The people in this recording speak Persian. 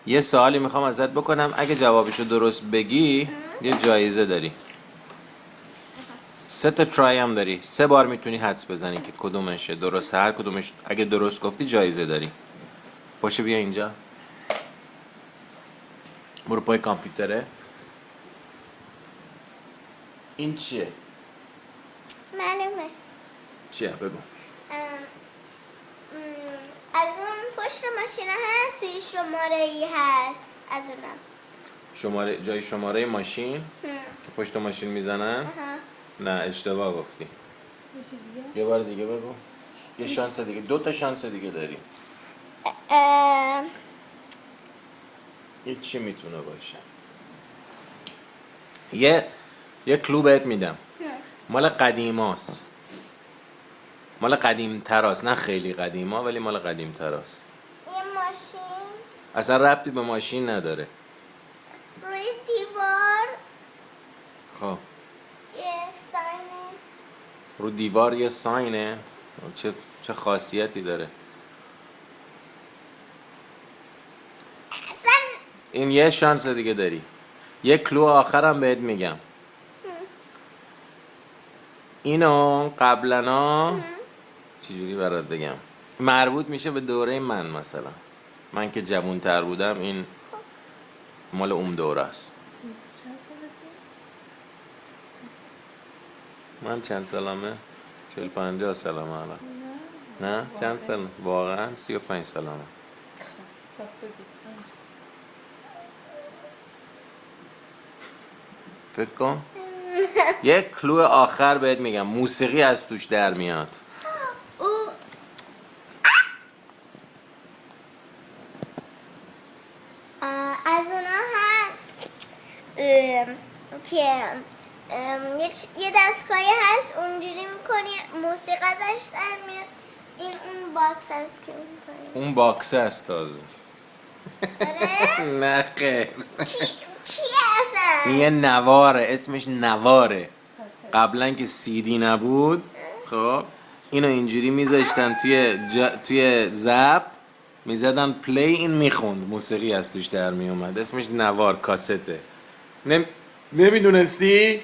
یه سوالی میخوام ازت بکنم، اگه جوابشو درست بگی یه جایزه داری. 3 تا ترای هم داری، 3 بار میتونی حدس بزنی که کدومشه درسته. هر کدومش اگه درست گفتی جایزه داری. باشه بیا اینجا، برو پای کامپیوتره. این چیه؟ معلومه. چیه بگو. از اون پشت ماشین هستی شماره ای هست از اونم. شماره، جای شماره ماشین که پشت ماشین میزنن؟ نه اشتباه گفتی. یه بار دیگه بگو. یه شانس دیگه، 2 تا شانس دیگه داری. یه چی میتونه باشه؟ یه کلو بهت میدم. مال قدیماست، مال قدیم تراست، نه خیلی قدیما ولی مال قدیم تراست. یه ماشین اصلا ربطی به ماشین نداره. روی دیوار خب یه ساینه. رو دیوار یه ساینه. چه خاصیتی داره؟ اصلا این یه شانس دیگه داری. یه کلو آخرم بهت میگم. اینو قبلنا چجوری برات بگم، مربوط میشه به دوره من. مثلا من که جوون تر بودم این مال اون دوره است. من چند سالمه؟ 40-50 سالمه الان. نه چند سال؟ واقعا 35 سالمه. پس بگو. فکر کن. یک کلو آخر بهت میگم، موسیقی از توش در میاد. او از اونا هست که یه دستگاهی هست اونجوری میکنی موسیقی ازش در میاد. این اون باکس هست که اون پایین. اون باکس است تازه. آره؟ نه خیر. چیه اصلا؟ این یه نواره، اسمش نواره. قبلا که CD نبود، خب اینو اینجوری میذاشتن توی ضبط، میزدن پلی، این میخوند، موسیقی از توش در میومد. اسمش نوار، کاسته. نمیدونستی؟